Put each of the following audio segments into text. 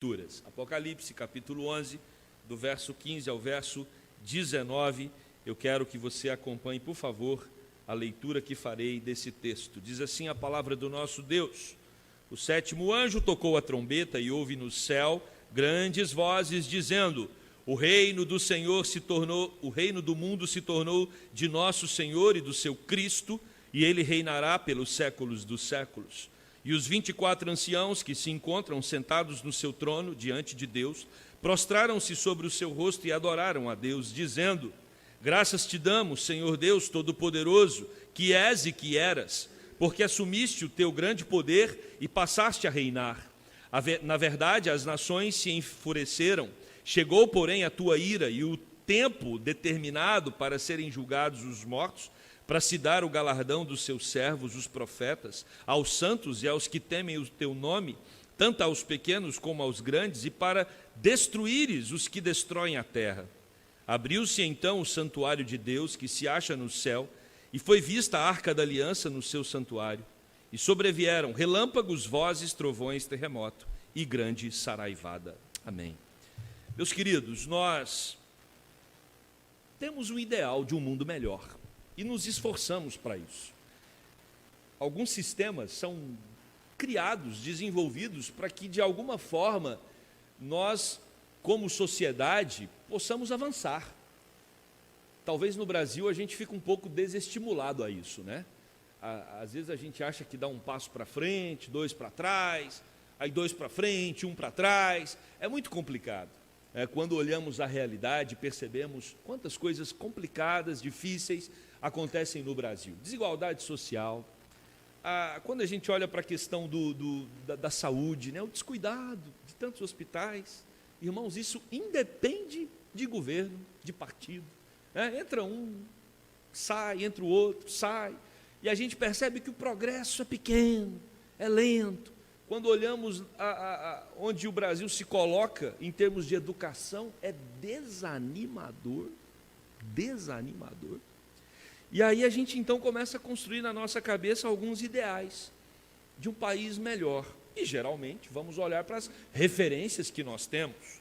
Escrituras. Apocalipse, capítulo 11, do verso 15 ao verso 19. Eu quero que você acompanhe, por favor, a leitura que farei desse texto. Diz assim a palavra do nosso Deus: o sétimo anjo tocou a trombeta e houve no céu grandes vozes dizendo: o reino do Senhor se tornou, o reino do mundo se tornou de nosso Senhor e do seu Cristo, e ele reinará pelos séculos dos séculos. E os 24 anciãos que se encontram sentados no seu trono diante de Deus, prostraram-se sobre o seu rosto e adoraram a Deus, dizendo: graças te damos, Senhor Deus Todo-Poderoso, que és e que eras, porque assumiste o teu grande poder e passaste a reinar. Na verdade, as nações se enfureceram, chegou, porém, a tua ira e o tempo determinado para serem julgados os mortos, para se dar o galardão dos seus servos, os profetas, aos santos e aos que temem o teu nome, tanto aos pequenos como aos grandes, e para destruíres os que destroem a terra. Abriu-se então o santuário de Deus, que se acha no céu, e foi vista a arca da aliança no seu santuário. E sobrevieram relâmpagos, vozes, trovões, terremoto e grande saraivada. Amém. Meus queridos, nós temos o ideal de um mundo melhor e nos esforçamos para isso. Alguns sistemas são criados, desenvolvidos, para que, de alguma forma, nós, como sociedade, possamos avançar. Talvez no Brasil a gente fique um pouco desestimulado a isso, né? Às vezes a gente acha que dá um passo para frente, dois para trás, aí dois para frente, um para trás. É muito complicado. Quando olhamos a realidade, percebemos quantas coisas complicadas, difíceis acontecem no Brasil. Desigualdade social. Quando a gente olha para a questão da saúde, né? O descuidado de tantos hospitais. Irmãos, isso independe de governo, de partido. Entra um, sai, entra o outro, sai. E a gente percebe que o progresso é pequeno, é lento. Quando olhamos onde o Brasil se coloca em termos de educação, é desanimador, desanimador. E aí a gente então começa a construir na nossa cabeça alguns ideais de um país melhor. E geralmente vamos olhar para as referências que nós temos.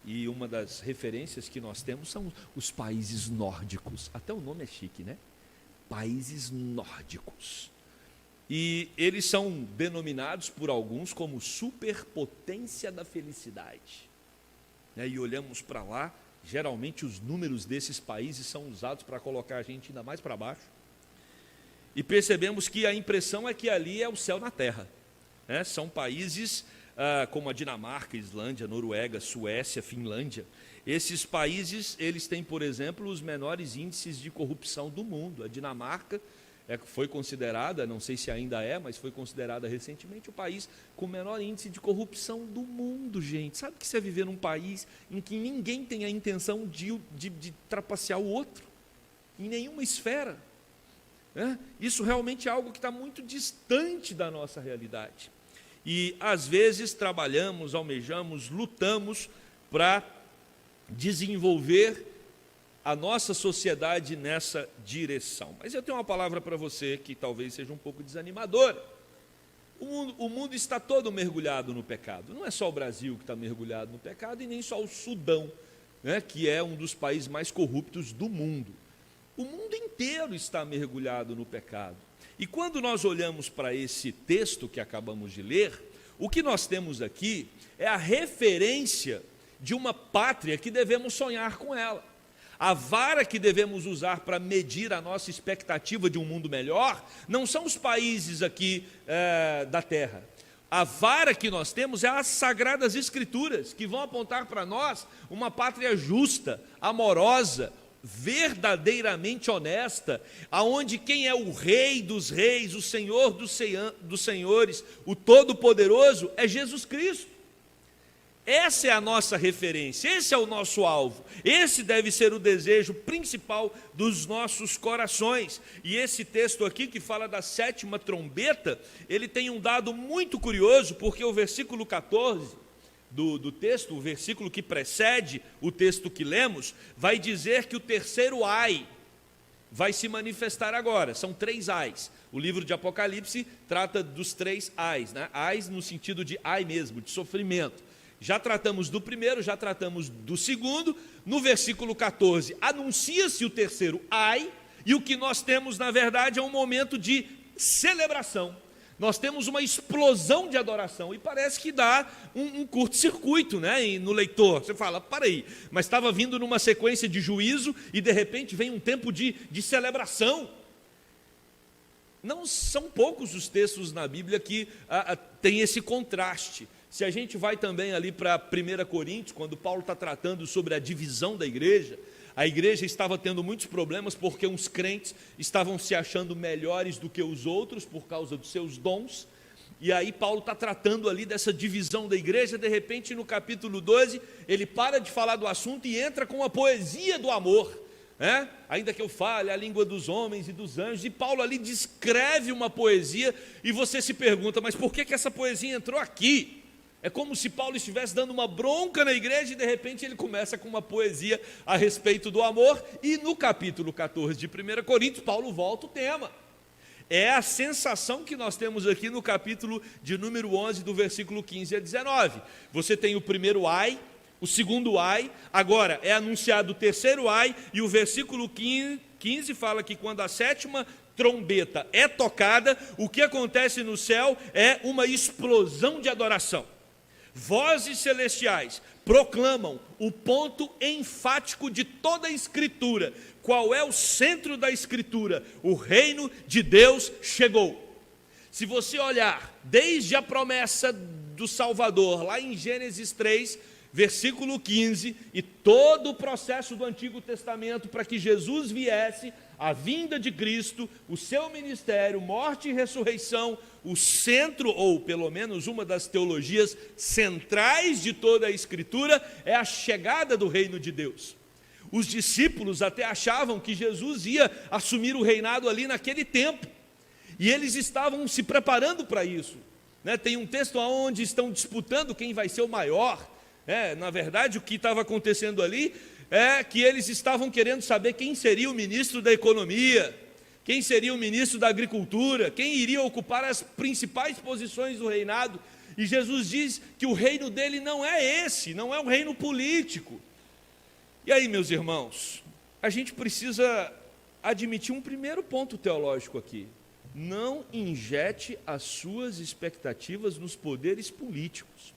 E uma das referências que nós temos são os países nórdicos. Até o nome é chique, né? Países nórdicos. E eles são denominados por alguns como superpotência da felicidade. E olhamos para lá, geralmente os números desses países são usados para colocar a gente ainda mais para baixo. E percebemos que a impressão é que ali é o céu na terra. São países como a Dinamarca, Islândia, Noruega, Suécia, Finlândia. Esses países, eles têm, por exemplo, os menores índices de corrupção do mundo. A Dinamarca foi considerada, não sei se ainda é, mas foi considerada recentemente o país com o menor índice de corrupção do mundo, gente. Sabe o que é viver num país em que ninguém tem a intenção de trapacear o outro? Em nenhuma esfera. Isso realmente é algo que está muito distante da nossa realidade. E, às vezes, trabalhamos, almejamos, lutamos para desenvolver a nossa sociedade nessa direção. Mas eu tenho uma palavra para você que talvez seja um pouco desanimadora. O mundo está todo mergulhado no pecado. Não é só o Brasil que está mergulhado no pecado e nem só o Sudão, que é um dos países mais corruptos do mundo. O mundo inteiro está mergulhado no pecado. E quando nós olhamos para esse texto que acabamos de ler, o que nós temos aqui é a referência de uma pátria que devemos sonhar com ela. A vara que devemos usar para medir a nossa expectativa de um mundo melhor não são os países aqui da terra. A vara que nós temos é as Sagradas Escrituras, que vão apontar para nós uma pátria justa, amorosa, verdadeiramente honesta, aonde quem é o Rei dos Reis, o Senhor dos Senhores, o Todo-Poderoso, é Jesus Cristo. Essa é a nossa referência, esse é o nosso alvo, esse deve ser o desejo principal dos nossos corações. E esse texto aqui, que fala da sétima trombeta, ele tem um dado muito curioso, porque o versículo 14 do texto, o versículo que precede o texto que lemos, vai dizer que o terceiro ai vai se manifestar agora. São 3 ais. O livro de Apocalipse trata dos 3 ais, Ais no sentido de ai mesmo, de sofrimento. Já tratamos do primeiro, já tratamos do segundo. No versículo 14, anuncia-se o terceiro ai, e o que nós temos, na verdade, é um momento de celebração. Nós temos uma explosão de adoração, e parece que dá um curto-circuito, né, no leitor. Você fala, para aí, mas estava vindo numa sequência de juízo, e de repente vem um tempo de celebração. Não são poucos os textos na Bíblia que tem esse contraste. Se a gente vai também ali para 1 Coríntios, quando Paulo está tratando sobre a divisão da igreja, a igreja estava tendo muitos problemas porque uns crentes estavam se achando melhores do que os outros por causa dos seus dons, e aí Paulo está tratando ali dessa divisão da igreja. De repente, no capítulo 12, ele para de falar do assunto e entra com a poesia do amor, né? Ainda que eu fale a língua dos homens e dos anjos, e Paulo ali descreve uma poesia, e você se pergunta, mas por que essa poesia entrou aqui? É como se Paulo estivesse dando uma bronca na igreja, e de repente ele começa com uma poesia a respeito do amor, e no capítulo 14 de 1 Coríntios, Paulo volta o tema. É a sensação que nós temos aqui no capítulo de número 11, do versículo 15 a 19. Você tem o primeiro ai, o segundo ai, agora é anunciado o terceiro ai, e o versículo 15 fala que quando a sétima trombeta é tocada, o que acontece no céu é uma explosão de adoração. Vozes celestiais proclamam o ponto enfático de toda a Escritura. Qual é o centro da Escritura? O reino de Deus chegou. Se você olhar desde a promessa do Salvador, lá em Gênesis 3, versículo 15, e todo o processo do Antigo Testamento para que Jesus viesse, a vinda de Cristo, o seu ministério, morte e ressurreição, o centro, ou pelo menos uma das teologias centrais de toda a Escritura, é a chegada do reino de Deus. Os discípulos até achavam que Jesus ia assumir o reinado ali naquele tempo, e eles estavam se preparando para isso, né? Tem um texto onde estão disputando quem vai ser o maior. Na verdade, o que estava acontecendo ali é que eles estavam querendo saber quem seria o ministro da economia, quem seria o ministro da agricultura, quem iria ocupar as principais posições do reinado. E Jesus diz que o reino dele não é esse, não é um reino político. E aí, meus irmãos, a gente precisa admitir um primeiro ponto teológico aqui. Não injete as suas expectativas nos poderes políticos.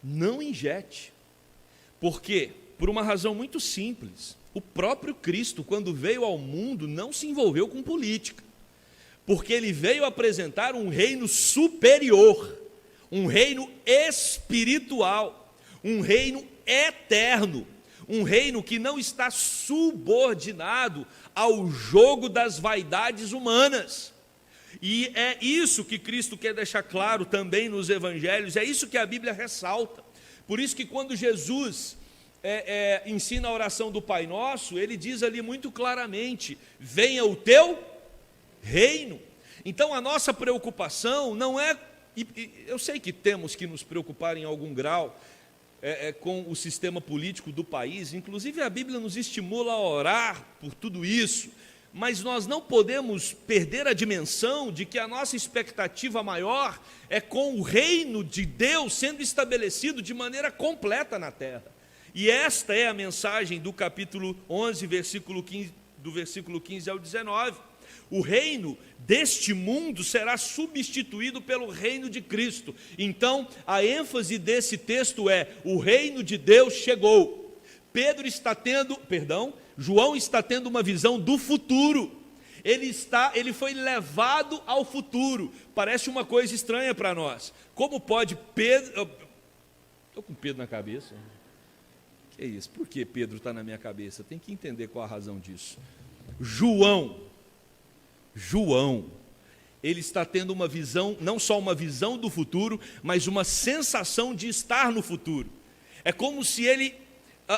Não injete. Por quê? Por uma razão muito simples. O próprio Cristo, quando veio ao mundo, não se envolveu com política, porque ele veio apresentar um reino superior, um reino espiritual, um reino eterno, um reino que não está subordinado ao jogo das vaidades humanas. E é isso que Cristo quer deixar claro também nos evangelhos, é isso que a Bíblia ressalta. Por isso que quando Jesus ensina a oração do Pai Nosso, ele diz ali muito claramente, venha o teu reino. Então a nossa preocupação não é, eu sei que temos que nos preocupar em algum grau com o sistema político do país, inclusive a Bíblia nos estimula a orar por tudo isso, mas nós não podemos perder a dimensão de que a nossa expectativa maior é com o reino de Deus sendo estabelecido de maneira completa na terra. E esta é a mensagem do capítulo 11, do versículo 15 ao 19. O reino deste mundo será substituído pelo reino de Cristo. Então, a ênfase desse texto é: o reino de Deus chegou. João está tendo uma visão do futuro. Ele foi levado ao futuro. Parece uma coisa estranha para nós. Como pode Pedro... Estou com Pedro na cabeça. Que é isso? Por que Pedro está na minha cabeça? Tem que entender qual a razão disso. João, ele está tendo uma visão, não só uma visão do futuro, mas uma sensação de estar no futuro. É como se ele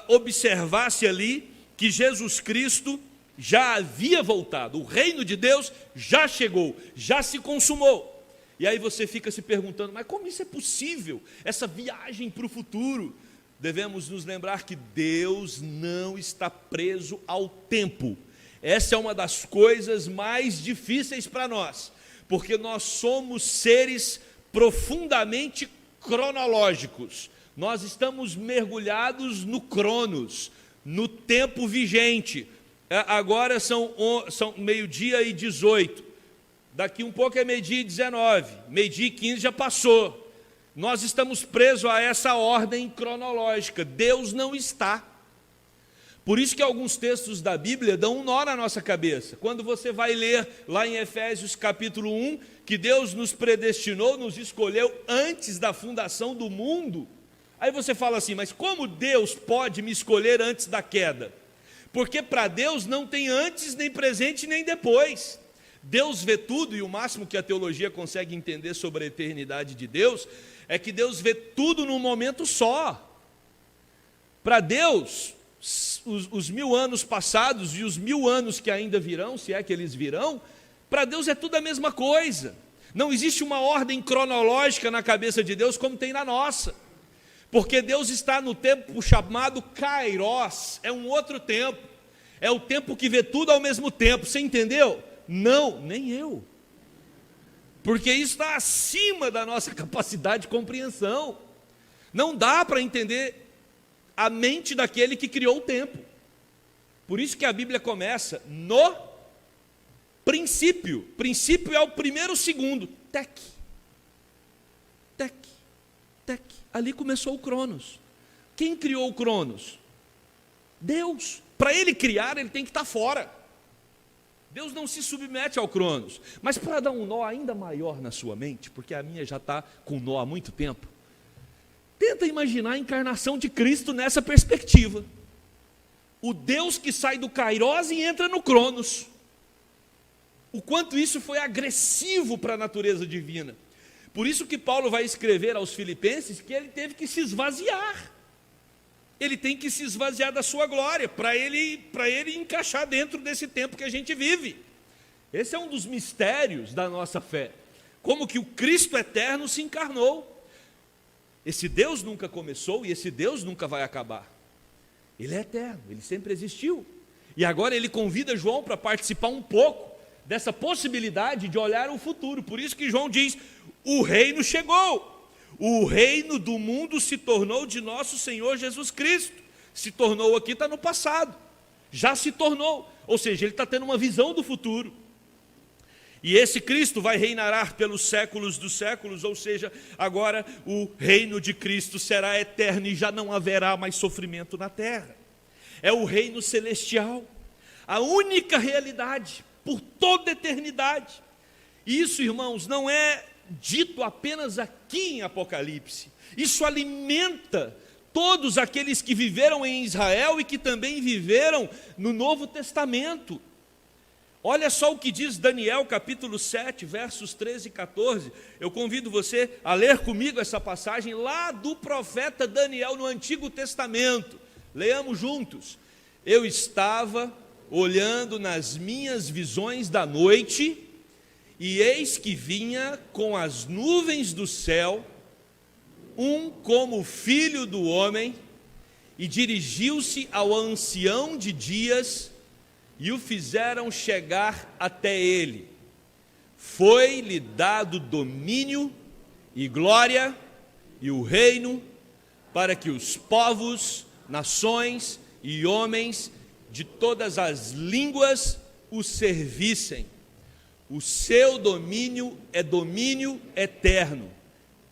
observasse ali que Jesus Cristo já havia voltado, o reino de Deus já chegou, já se consumou. E aí você fica se perguntando, mas como isso é possível, essa viagem para o futuro? Devemos nos lembrar que Deus não está preso ao tempo. Essa é uma das coisas mais difíceis para nós, porque nós somos seres profundamente cronológicos. Nós estamos mergulhados no Cronos, no tempo vigente. Agora são 12:18. Daqui um pouco é 12:19. 12:15 já passou. Nós estamos presos a essa ordem cronológica. Deus não está. Por isso que alguns textos da Bíblia dão um nó na nossa cabeça. Quando você vai ler lá em Efésios capítulo 1, que Deus nos predestinou, nos escolheu antes da fundação do mundo. Aí você fala assim, mas como Deus pode me escolher antes da queda? Porque para Deus não tem antes, nem presente, nem depois. Deus vê tudo, e o máximo que a teologia consegue entender sobre a eternidade de Deus é que Deus vê tudo num momento só. Para Deus, os 1000 anos passados e os 1000 anos que ainda virão, se é que eles virão, para Deus é tudo a mesma coisa. Não existe uma ordem cronológica na cabeça de Deus como tem na nossa. Porque Deus está no tempo chamado Kairos, é um outro tempo. É o tempo que vê tudo ao mesmo tempo, você entendeu? Não, nem eu. Porque isso está acima da nossa capacidade de compreensão. Não dá para entender a mente daquele que criou o tempo. Por isso que a Bíblia começa no princípio. Princípio é o primeiro segundo. Tec, tec, tec. Ali começou o Cronos. Quem criou o Cronos? Deus. Para ele criar, ele tem que estar fora. Deus não se submete ao Cronos. Mas para dar um nó ainda maior na sua mente, porque a minha já está com nó há muito tempo, tenta imaginar a encarnação de Cristo nessa perspectiva. O Deus que sai do Kairos e entra no Cronos. O quanto isso foi agressivo para a natureza divina. Por isso que Paulo vai escrever aos Filipenses que ele teve que se esvaziar. Ele tem que se esvaziar da sua glória, para ele encaixar dentro desse tempo que a gente vive. Esse é um dos mistérios da nossa fé. Como que o Cristo eterno se encarnou. Esse Deus nunca começou e esse Deus nunca vai acabar. Ele é eterno, ele sempre existiu. E agora ele convida João para participar um pouco dessa possibilidade de olhar o futuro. Por isso que João diz, o reino chegou. O reino do mundo se tornou de nosso Senhor Jesus Cristo. Se tornou aqui, está no passado. Já se tornou. Ou seja, ele está tendo uma visão do futuro. E esse Cristo vai reinar pelos séculos dos séculos, ou seja, agora o reino de Cristo será eterno e já não haverá mais sofrimento na terra. É o reino celestial, a única realidade por toda a eternidade. Isso, irmãos, não é dito apenas aqui em Apocalipse. Isso alimenta todos aqueles que viveram em Israel e que também viveram no Novo Testamento. Olha só o que diz Daniel capítulo 7, versos 13 e 14. Eu convido você a ler comigo essa passagem lá do profeta Daniel no Antigo Testamento. Leamos juntos. Eu estava olhando nas minhas visões da noite, e eis que vinha com as nuvens do céu, um como filho do homem, e dirigiu-se ao ancião de dias, e o fizeram chegar até ele. Foi-lhe dado domínio e glória e o reino, para que os povos, nações e homens de todas as línguas o servissem. O seu domínio é domínio eterno,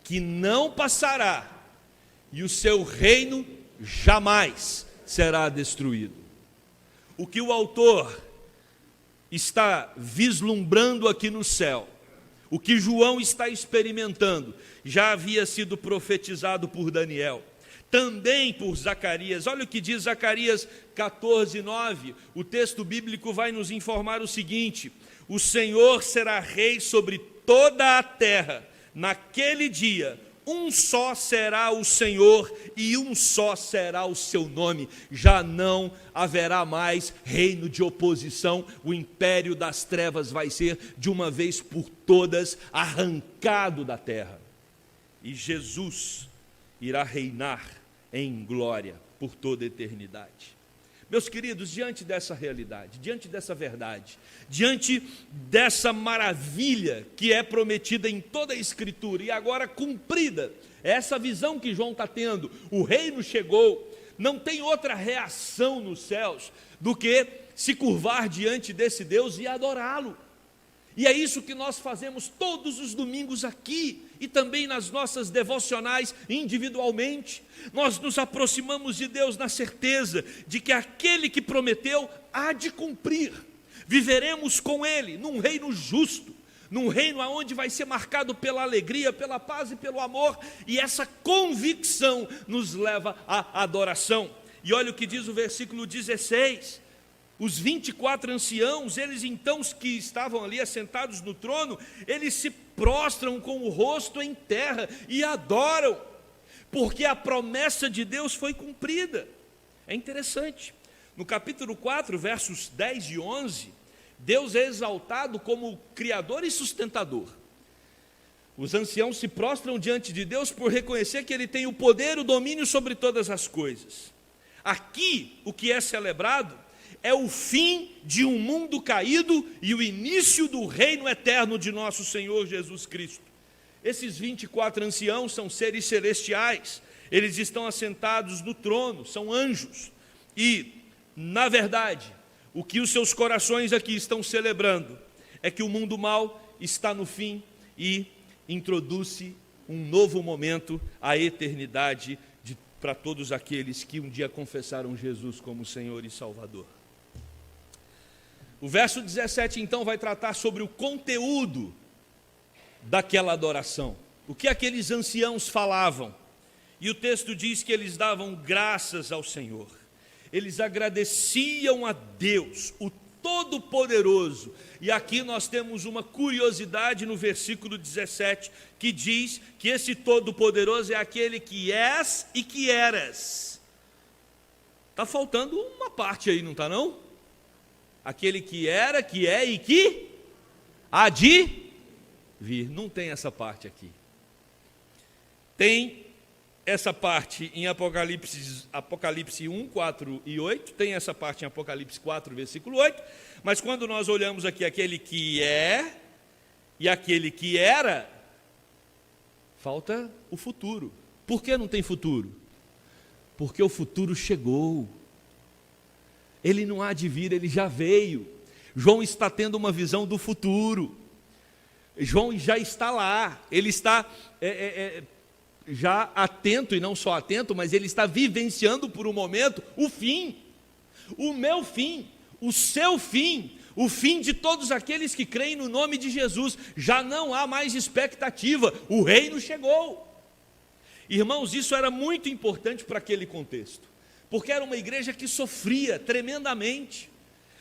que não passará, e o seu reino jamais será destruído. O que o autor está vislumbrando aqui no céu, o que João está experimentando, já havia sido profetizado por Daniel, também por Zacarias. Olha o que diz Zacarias 14:9. O texto bíblico vai nos informar o seguinte: o Senhor será rei sobre toda a terra. Naquele dia, um só será o Senhor e um só será o seu nome. Já não haverá mais reino de oposição. O império das trevas vai ser de uma vez por todas arrancado da terra. E Jesus irá reinar em glória por toda a eternidade. Meus queridos, diante dessa realidade, diante dessa verdade, diante dessa maravilha que é prometida em toda a Escritura e agora cumprida É essa visão que João está tendo. O reino chegou. Não tem outra reação nos céus do que se curvar diante desse Deus e adorá-lo. E é isso que nós fazemos todos os domingos aqui e também nas nossas devocionais individualmente. Nós nos aproximamos de Deus na certeza de que aquele que prometeu há de cumprir. Viveremos com Ele num reino justo, num reino onde vai ser marcado pela alegria, pela paz e pelo amor, e essa convicção nos leva à adoração. E olha o que diz o versículo 16: os 24 anciãos, eles então que estavam ali assentados no trono, eles se prostram com o rosto em terra e adoram, porque a promessa de Deus foi cumprida. É interessante, no capítulo 4, versos 10 e 11, Deus é exaltado como Criador e sustentador. Os anciãos se prostram diante de Deus por reconhecer que Ele tem o poder e o domínio sobre todas as coisas. Aqui, o que é celebrado é o fim de um mundo caído e o início do reino eterno de nosso Senhor Jesus Cristo. Esses 24 anciãos são seres celestiais, eles estão assentados no trono, são anjos. E, na verdade, o que os seus corações aqui estão celebrando é que o mundo mau está no fim e introduz-se um novo momento, a eternidade para todos aqueles que um dia confessaram Jesus como Senhor e Salvador. O verso 17 então vai tratar sobre o conteúdo daquela adoração, o que aqueles anciãos falavam. E o texto diz que eles davam graças ao Senhor, eles agradeciam a Deus, o Todo-Poderoso. E aqui nós temos uma curiosidade no versículo 17, que diz que esse Todo-Poderoso é aquele que és e que eras. Está faltando uma parte aí, não está não? Aquele que era, que é e que há de vir. Não tem essa parte aqui. Tem essa parte em Apocalipse 1, 4 e 8, tem essa parte em Apocalipse 4, versículo 8, mas quando nós olhamos aqui aquele que é e aquele que era, falta o futuro. Por que não tem futuro? Porque o futuro chegou. Ele não há de vir, ele já veio. João está tendo uma visão do futuro. João já está lá, ele está já atento, e não só atento, mas ele está vivenciando por um momento o fim, o meu fim, o seu fim, o fim de todos aqueles que creem no nome de Jesus. Já não há mais expectativa, o reino chegou. Irmãos, isso era muito importante para aquele contexto, porque era uma igreja que sofria tremendamente,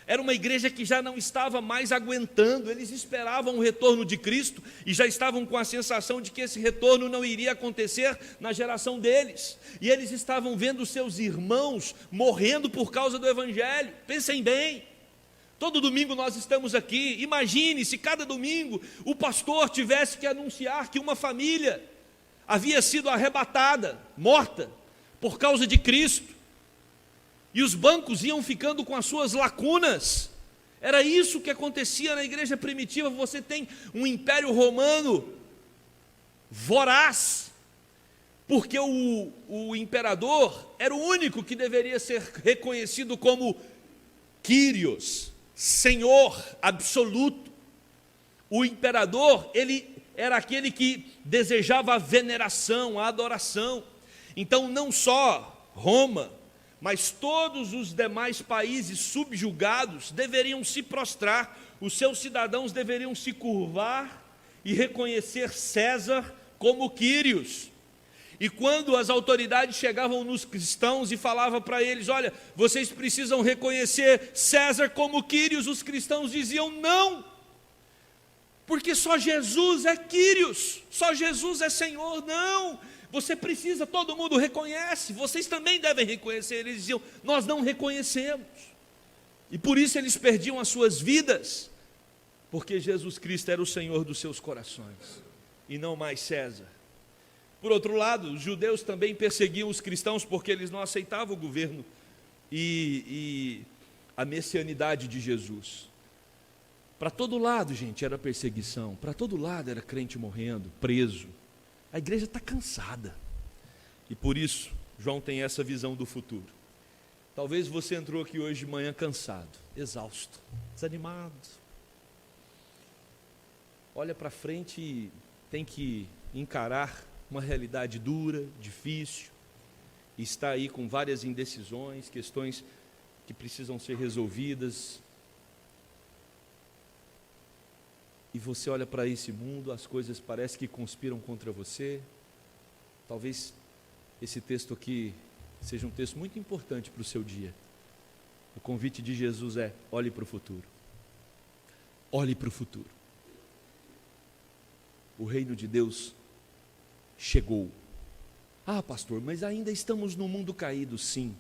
era uma igreja que já não estava mais aguentando, eles esperavam o retorno de Cristo e já estavam com a sensação de que esse retorno não iria acontecer na geração deles, e eles estavam vendo seus irmãos morrendo por causa do Evangelho. Pensem bem, todo domingo nós estamos aqui, imagine se cada domingo o pastor tivesse que anunciar que uma família havia sido arrebatada, morta, por causa de Cristo, e os bancos iam ficando com as suas lacunas. Era isso que acontecia na igreja primitiva. Você tem um império romano voraz, porque o imperador era o único que deveria ser reconhecido como Kyrios, Senhor absoluto. O imperador, ele era aquele que desejava a veneração, a adoração. Então não só Roma, mas todos os demais países subjugados deveriam se prostrar, os seus cidadãos deveriam se curvar e reconhecer César como Quírios. E quando as autoridades chegavam nos cristãos e falavam para eles: olha, vocês precisam reconhecer César como Quírios, os cristãos diziam: não, porque só Jesus é Quírios, só Jesus é Senhor. Não, você precisa, todo mundo reconhece, vocês também devem reconhecer. Eles diziam: nós não reconhecemos. E por isso eles perdiam as suas vidas, porque Jesus Cristo era o Senhor dos seus corações, e não mais César. Por outro lado, os judeus também perseguiam os cristãos, porque eles não aceitavam o governo e a messianidade de Jesus. Para todo lado, gente, era perseguição, para todo lado era crente morrendo, preso. A igreja está cansada. E por isso, João tem essa visão do futuro. Talvez você entrou aqui hoje de manhã cansado, exausto, desanimado. Olha para frente e tem que encarar uma realidade dura, difícil. E está aí com várias indecisões, questões que precisam ser resolvidas. E você olha para esse mundo, as coisas parecem que conspiram contra você. Talvez esse texto aqui seja um texto muito importante para o seu dia. O convite de Jesus é: olhe para o futuro. Olhe para o futuro. O reino de Deus chegou. Ah, pastor, mas ainda estamos no mundo caído. Sim,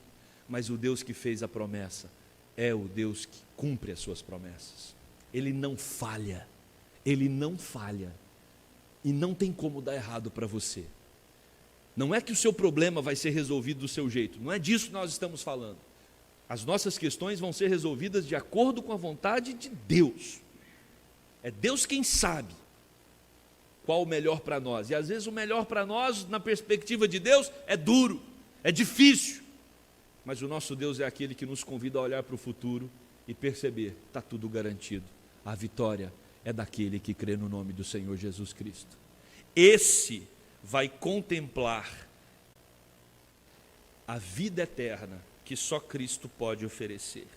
mas o Deus que fez a promessa é o Deus que cumpre as suas promessas. Ele não falha. Ele não falha. E não tem como dar errado para você. Não é que o seu problema vai ser resolvido do seu jeito. Não é disso que nós estamos falando. As nossas questões vão ser resolvidas de acordo com a vontade de Deus. É Deus quem sabe qual o melhor para nós. E às vezes o melhor para nós, na perspectiva de Deus, é duro, é difícil. Mas o nosso Deus é aquele que nos convida a olhar para o futuro e perceber: está tudo garantido. A vitória é daquele que crê no nome do Senhor Jesus Cristo. Esse vai contemplar a vida eterna que só Cristo pode oferecer.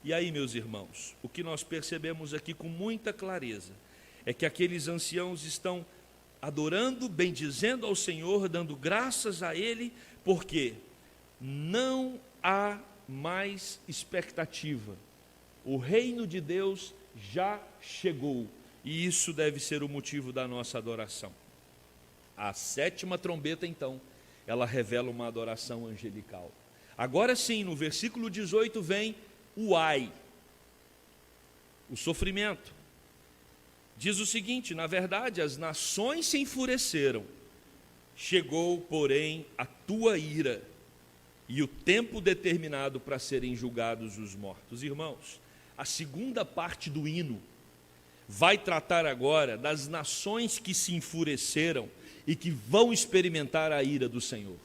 E aí, meus irmãos, o que nós percebemos aqui com muita clareza é que aqueles anciãos estão adorando, bendizendo ao Senhor, dando graças a Ele, porque não há mais expectativa. O reino de Deus já chegou, e isso deve ser o motivo da nossa adoração. A sétima trombeta, então, ela revela uma adoração angelical. Agora sim, no versículo 18 vem o ai, o sofrimento. Diz o seguinte: na verdade, as nações se enfureceram, chegou, porém, a tua ira, e o tempo determinado para serem julgados os mortos. Irmãos, a segunda parte do hino vai tratar agora das nações que se enfureceram e que vão experimentar a ira do Senhor.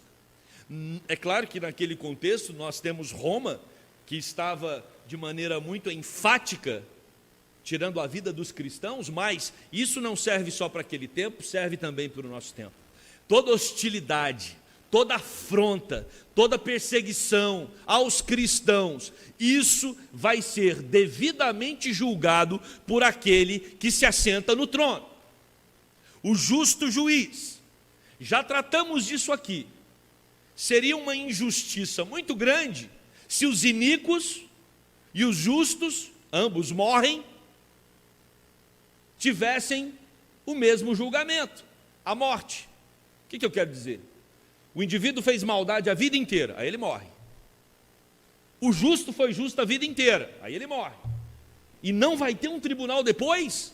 É claro que naquele contexto nós temos Roma, que estava de maneira muito enfática tirando a vida dos cristãos, mas isso não serve só para aquele tempo, serve também para o nosso tempo. Toda hostilidade, toda afronta, toda perseguição aos cristãos, isso vai ser devidamente julgado por aquele que se assenta no trono, o justo juiz. Já tratamos disso aqui. Seria uma injustiça muito grande se os iníquos e os justos, ambos morrem, tivessem o mesmo julgamento, a morte. O que eu quero dizer? O indivíduo fez maldade a vida inteira, aí ele morre. O justo foi justo a vida inteira, aí ele morre. E não vai ter um tribunal depois?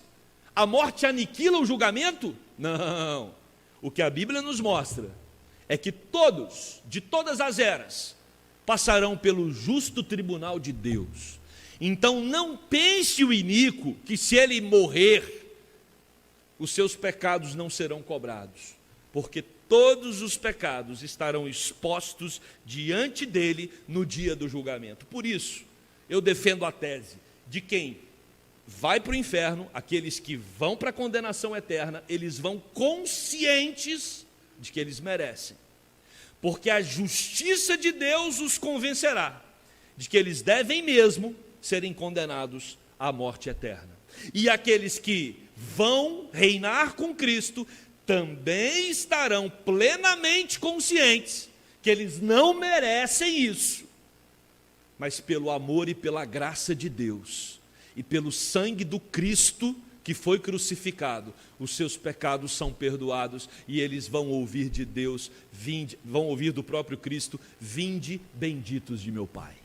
A morte aniquila o julgamento? Não. O que a Bíblia nos mostra é que todos, de todas as eras, passarão pelo justo tribunal de Deus. Então não pense o iníquo que se ele morrer, os seus pecados não serão cobrados, porque todos os pecados estarão expostos diante dele no dia do julgamento. Por isso, eu defendo a tese de quem vai para o inferno, aqueles que vão para a condenação eterna, eles vão conscientes de que eles merecem, porque a justiça de Deus os convencerá de que eles devem mesmo serem condenados à morte eterna. E aqueles que vão reinar com Cristo também estarão plenamente conscientes que eles não merecem isso, mas pelo amor e pela graça de Deus e pelo sangue do Cristo que foi crucificado, os seus pecados são perdoados e eles vão ouvir de Deus, vão ouvir do próprio Cristo: vinde benditos de meu Pai.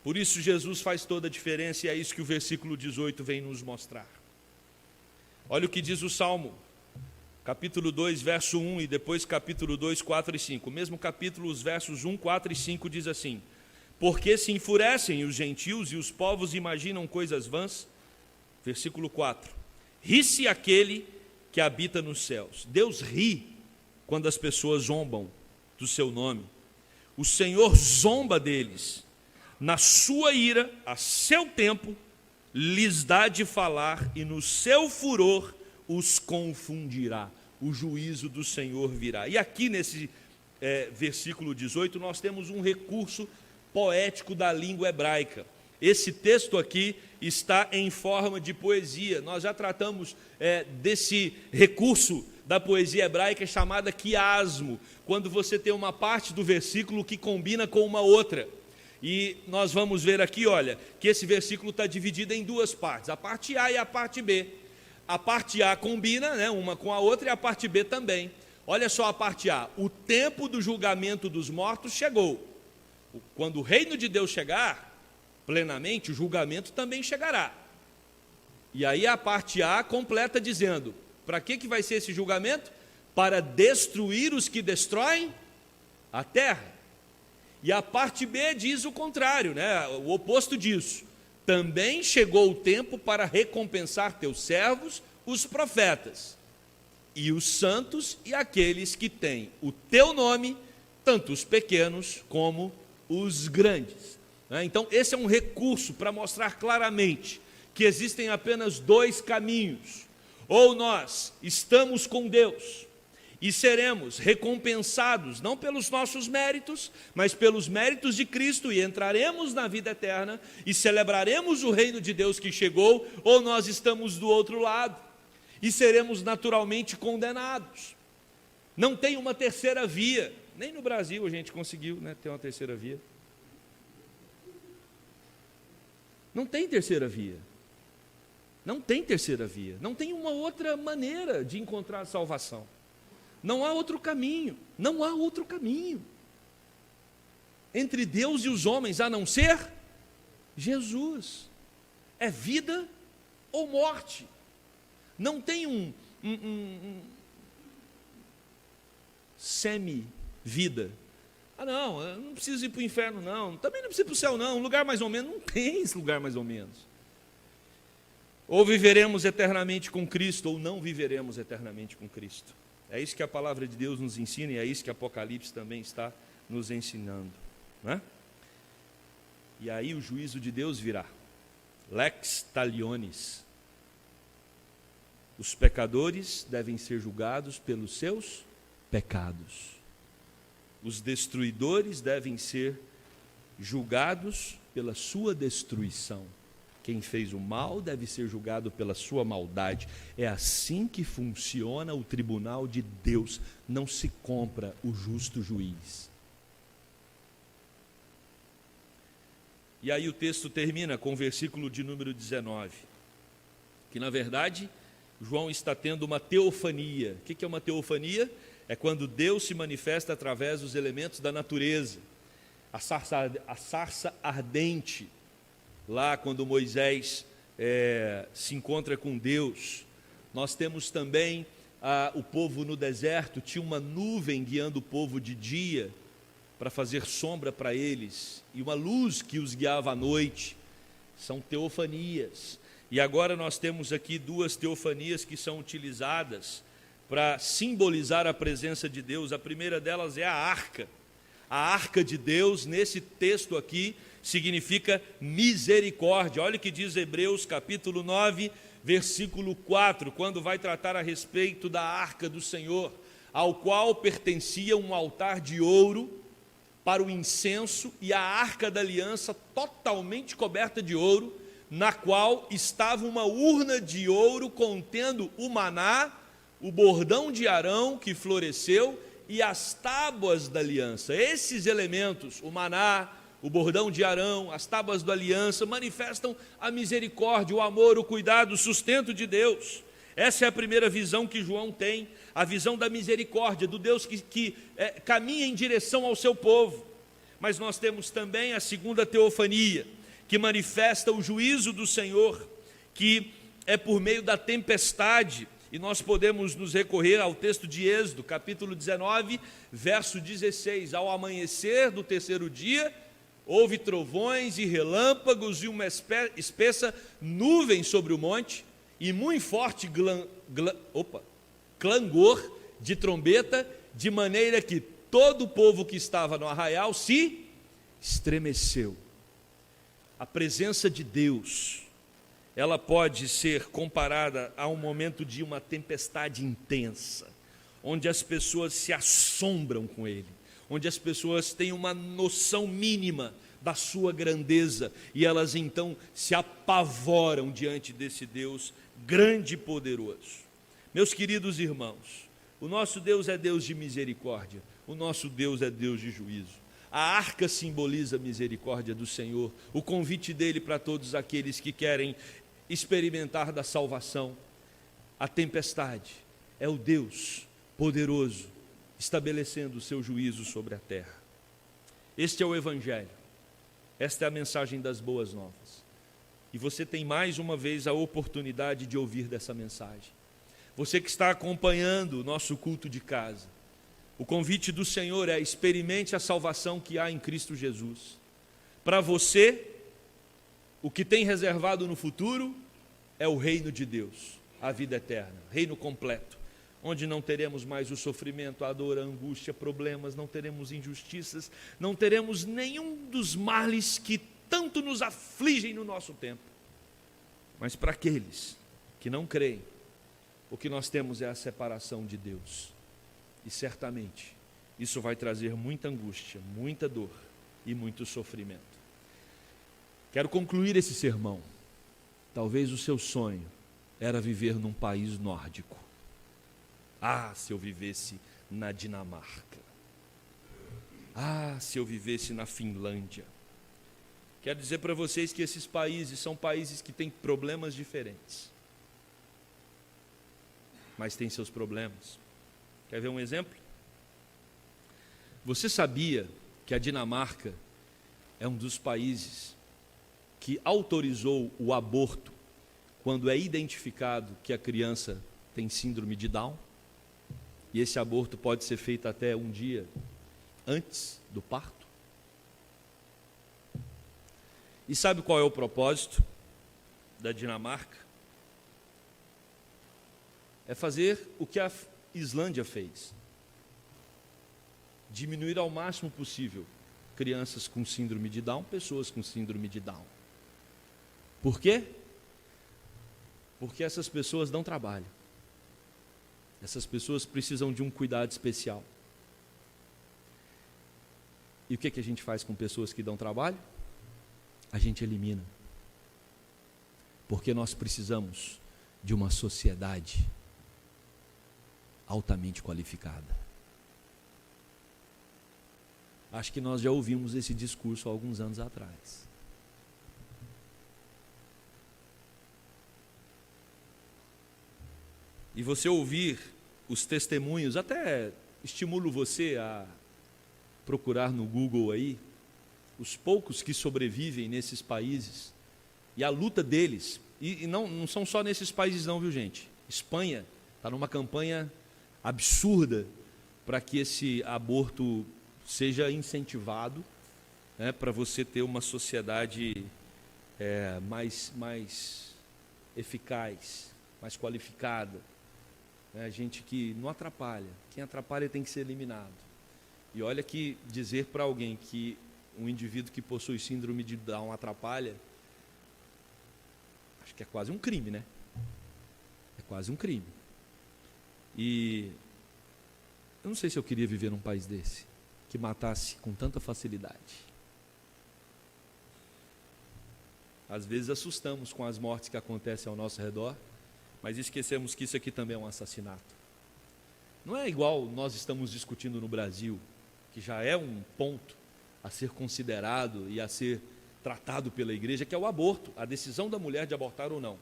Por isso Jesus faz toda a diferença, e é isso que o versículo 18 vem nos mostrar. Olha o que diz o Salmo, capítulo 2, verso 1, e depois capítulo 2, 4 e 5. O mesmo capítulo, os versos 1, 4 e 5 diz assim: porque se enfurecem os gentios e os povos imaginam coisas vãs. Versículo 4: ri-se aquele que habita nos céus. Deus ri quando as pessoas zombam do seu nome. O Senhor zomba deles. Na sua ira, a seu tempo, lhes dá de falar, e no seu furor os confundirá. O juízo do Senhor virá. E aqui nesse versículo 18, nós temos um recurso poético da língua hebraica. Esse texto aqui está em forma de poesia. Nós já tratamos desse recurso da poesia hebraica chamada quiasmo, quando você tem uma parte do versículo que combina com uma outra. E nós vamos ver aqui, olha, que esse versículo está dividido em duas partes, a parte A e a parte B. A parte A combina, né, uma com a outra, e a parte B também. Olha só a parte A: o tempo do julgamento dos mortos chegou. Quando o reino de Deus chegar plenamente, o julgamento também chegará. E aí a parte A completa dizendo: para que vai ser esse julgamento? Para destruir os que destroem a terra. E a parte B diz o contrário, né? O oposto disso. Também chegou o tempo para recompensar teus servos, os profetas, e os santos e aqueles que têm o teu nome, tanto os pequenos como os grandes. Então esse é um recurso para mostrar claramente que existem apenas dois caminhos: ou nós estamos com Deus e seremos recompensados, não pelos nossos méritos, mas pelos méritos de Cristo, e entraremos na vida eterna e celebraremos o reino de Deus que chegou, ou nós estamos do outro lado e seremos naturalmente condenados. Não tem uma terceira via, nem no Brasil a gente conseguiu, né, ter uma terceira via. Não tem terceira via. Não tem terceira via. Não tem uma outra maneira de encontrar a salvação. Não há outro caminho. Não há outro caminho entre Deus e os homens, a não ser Jesus. É vida ou morte. Não tem um semi-vida. Ah, não, eu não preciso ir para o inferno, não. Também não preciso ir para o céu, não. Um lugar mais ou menos. Não tem esse lugar mais ou menos. Ou viveremos eternamente com Cristo, ou não viveremos eternamente com Cristo. É isso que a palavra de Deus nos ensina, e é isso que Apocalipse também está nos ensinando, né? E aí o juízo de Deus virá. Lex talionis. Os pecadores devem ser julgados pelos seus pecados. Os destruidores devem ser julgados pela sua destruição. Quem fez o mal deve ser julgado pela sua maldade. É assim que funciona o tribunal de Deus. Não se compra o justo juiz. E aí o texto termina com o versículo de número 19, que na verdade João está tendo uma teofania. O que é uma teofania? É quando Deus se manifesta através dos elementos da natureza. A sarça ardente, lá quando Moisés se encontra com Deus. Nós temos também o povo no deserto, tinha uma nuvem guiando o povo de dia, para fazer sombra para eles, e uma luz que os guiava à noite. São teofanias. E agora nós temos aqui duas teofanias que são utilizadas para simbolizar a presença de Deus. A primeira delas é a arca. A arca de Deus, nesse texto aqui, significa misericórdia. Olha o que diz Hebreus capítulo 9, versículo 4, quando vai tratar a respeito da arca do Senhor, ao qual pertencia um altar de ouro para o incenso e a arca da aliança totalmente coberta de ouro, na qual estava uma urna de ouro contendo o maná, o bordão de Arão que floresceu e as tábuas da aliança. Esses elementos, o maná, o bordão de Arão, as tábuas da aliança, manifestam a misericórdia, o amor, o cuidado, o sustento de Deus. Essa é a primeira visão que João tem, a visão da misericórdia, do Deus que caminha em direção ao seu povo. Mas nós temos também a segunda teofania, que manifesta o juízo do Senhor, que é por meio da tempestade. E nós podemos nos recorrer ao texto de Êxodo, capítulo 19, verso 16. Ao amanhecer do terceiro dia, houve trovões e relâmpagos e uma espessa nuvem sobre o monte, e muito forte clangor de trombeta, de maneira que todo o povo que estava no arraial se estremeceu. A presença de Deus, ela pode ser comparada a um momento de uma tempestade intensa, onde as pessoas se assombram com Ele, onde as pessoas têm uma noção mínima da sua grandeza, e elas então se apavoram diante desse Deus grande e poderoso. Meus queridos irmãos, o nosso Deus é Deus de misericórdia, o nosso Deus é Deus de juízo. A arca simboliza a misericórdia do Senhor, o convite dele para todos aqueles que querem experimentar da salvação. A tempestade é o Deus poderoso estabelecendo o seu juízo sobre a terra. Este é o Evangelho, esta é a mensagem das boas novas. E você tem mais uma vez a oportunidade de ouvir dessa mensagem. Você que está acompanhando o nosso culto de casa, o convite do Senhor é: experimente a salvação que há em Cristo Jesus. Para você, o que tem reservado no futuro é o reino de Deus, a vida eterna, reino completo, onde não teremos mais o sofrimento, a dor, a angústia, problemas, não teremos injustiças, não teremos nenhum dos males que tanto nos afligem no nosso tempo. Mas para aqueles que não creem, o que nós temos é a separação de Deus. E certamente isso vai trazer muita angústia, muita dor e muito sofrimento. Quero concluir esse sermão. Talvez o seu sonho era viver num país nórdico. Ah, se eu vivesse na Dinamarca. Ah, se eu vivesse na Finlândia. Quero dizer para vocês que esses países são países que têm problemas diferentes, mas têm seus problemas. Quer ver um exemplo? Você sabia que a Dinamarca é um dos países que autorizou o aborto quando é identificado que a criança tem síndrome de Down? E esse aborto pode ser feito até um dia antes do parto? E sabe qual é o propósito da Dinamarca? É fazer o que a Islândia fez: diminuir ao máximo possível crianças com síndrome de Down, pessoas com síndrome de Down. Por quê? Porque essas pessoas dão trabalho. Essas pessoas precisam de um cuidado especial. E o que a gente faz com pessoas que dão trabalho? A gente elimina. Porque nós precisamos de uma sociedade altamente qualificada. Acho que nós já ouvimos esse discurso há alguns anos atrás. E você ouvir os testemunhos, até estimulo você a procurar no Google aí, os poucos que sobrevivem nesses países, e a luta deles, e não são só nesses países não, viu gente? Espanha está numa campanha absurda para que esse aborto seja incentivado, né, para você ter uma sociedade mais eficaz, mais qualificada, né, gente que não atrapalha. Quem atrapalha tem que ser eliminado. E olha que dizer para alguém que um indivíduo que possui síndrome de Down atrapalha, acho que é quase um crime, né? É quase um crime. E eu não sei se eu queria viver num país desse, que matasse com tanta facilidade. Às vezes assustamos com as mortes que acontecem ao nosso redor, mas esquecemos que isso aqui também é um assassinato. Não é igual nós estamos discutindo no Brasil, que já é um ponto a ser considerado e a ser tratado pela igreja, que é o aborto, a decisão da mulher de abortar ou não.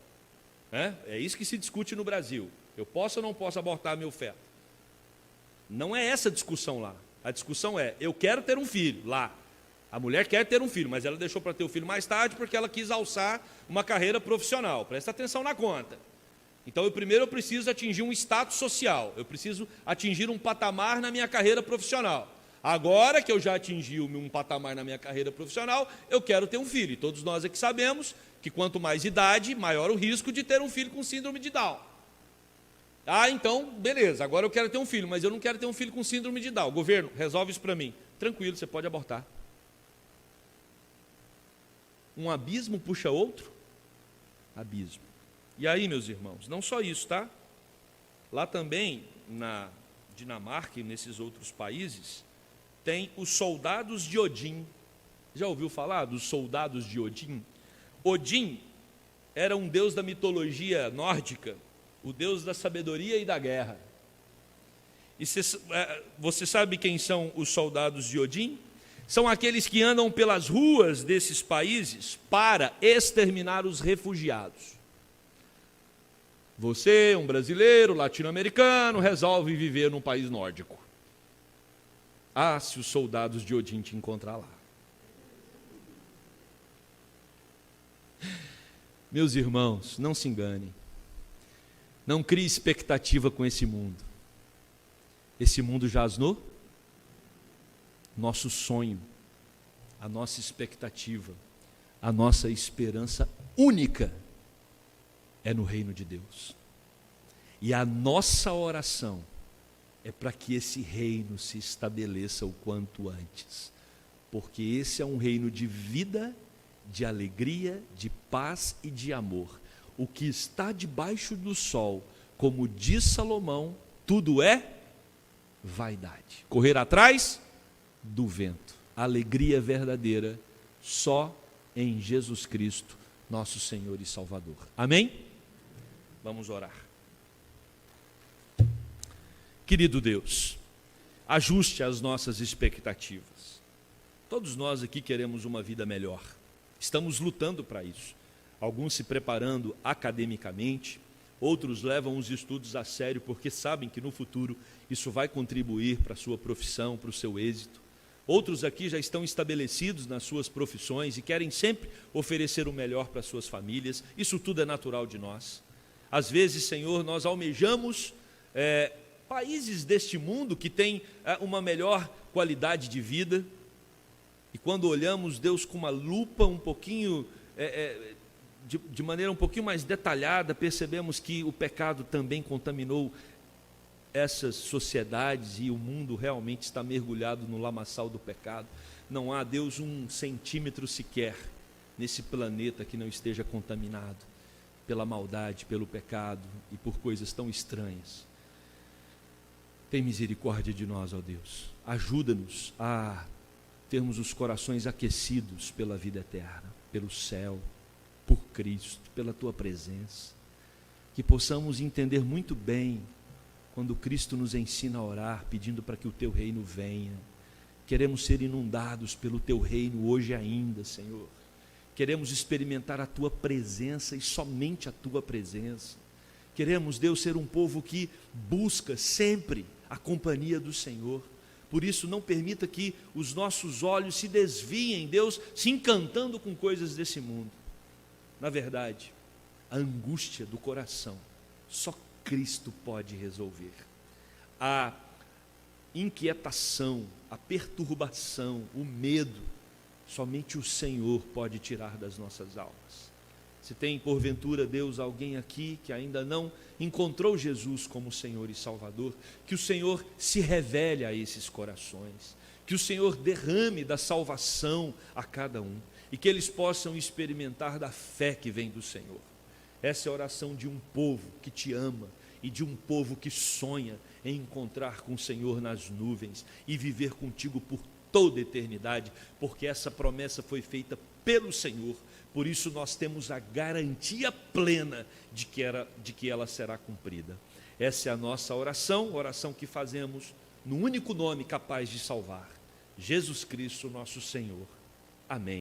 É isso que se discute no Brasil. Eu posso ou não posso abortar meu feto? Não é essa a discussão lá. A discussão é: eu quero ter um filho lá. A mulher quer ter um filho, mas ela deixou para ter o filho mais tarde porque ela quis alçar uma carreira profissional. Presta atenção na conta. Então, primeiro eu preciso atingir um status social, eu preciso atingir um patamar na minha carreira profissional. Agora que eu já atingi um patamar na minha carreira profissional, eu quero ter um filho. E todos nós aqui sabemos que quanto mais idade, maior o risco de ter um filho com síndrome de Down. Ah, então, beleza, agora eu quero ter um filho, mas eu não quero ter um filho com síndrome de Down. Governo, resolve isso para mim. Tranquilo, você pode abortar. Um abismo puxa outro abismo. E aí, meus irmãos, não só isso, tá? Lá também, na Dinamarca e nesses outros países, tem os soldados de Odin. Já ouviu falar dos soldados de Odin? Odin era um deus da mitologia nórdica, o deus da sabedoria e da guerra. E você sabe quem são os soldados de Odin? São aqueles que andam pelas ruas desses países para exterminar os refugiados. Você, um brasileiro, latino-americano, resolve viver num país nórdico. Ah, se os soldados de Odin te encontrar lá. Meus irmãos, não se enganem. Não crie expectativa com esse mundo. Esse mundo jaz no nosso sonho, a nossa expectativa, a nossa esperança única é no reino de Deus. E a nossa oração é para que esse reino se estabeleça o quanto antes, porque esse é um reino de vida, de alegria, de paz e de amor. O que está debaixo do sol, como diz Salomão, tudo é vaidade. Correr atrás do vento. A alegria verdadeira só em Jesus Cristo, nosso Senhor e Salvador. Amém? Vamos orar. Querido Deus, ajuste as nossas expectativas. Todos nós aqui queremos uma vida melhor. Estamos lutando para isso. Alguns se preparando academicamente, outros levam os estudos a sério porque sabem que no futuro isso vai contribuir para a sua profissão, para o seu êxito. Outros aqui já estão estabelecidos nas suas profissões e querem sempre oferecer o melhor para as suas famílias. Isso tudo é natural de nós. Às vezes, Senhor, nós almejamos países deste mundo que têm uma melhor qualidade de vida. E quando olhamos Deus com uma lupa um pouquinho, de maneira um pouquinho mais detalhada, percebemos que o pecado também contaminou essas sociedades e o mundo realmente está mergulhado no lamaçal do pecado. Não há, Deus, 1 centímetro sequer nesse planeta que não esteja contaminado pela maldade, pelo pecado e por coisas tão estranhas. Tem misericórdia de nós, ó Deus. Ajuda-nos a termos os corações aquecidos pela vida eterna, pelo céu, por Cristo, pela Tua presença. Que possamos entender muito bem quando Cristo nos ensina a orar, pedindo para que o Teu reino venha. Queremos ser inundados pelo Teu reino hoje ainda, Senhor. Queremos experimentar a Tua presença e somente a Tua presença. Queremos, Deus, ser um povo que busca sempre a companhia do Senhor. Por isso, não permita que os nossos olhos se desviem, Deus, se encantando com coisas desse mundo. Na verdade, a angústia do coração, só Cristo pode resolver. A inquietação, a perturbação, o medo, somente o Senhor pode tirar das nossas almas. Se tem porventura, Deus, alguém aqui que ainda não encontrou Jesus como Senhor e Salvador, que o Senhor se revele a esses corações, que o Senhor derrame da salvação a cada um e que eles possam experimentar da fé que vem do Senhor. Essa é a oração de um povo que te ama e de um povo que sonha em encontrar com o Senhor nas nuvens e viver contigo por toda a eternidade, porque essa promessa foi feita pelo Senhor. Por isso nós temos a garantia plena de que ela será cumprida. Essa é a nossa oração, oração que fazemos no único nome capaz de salvar, Jesus Cristo, nosso Senhor. Amém.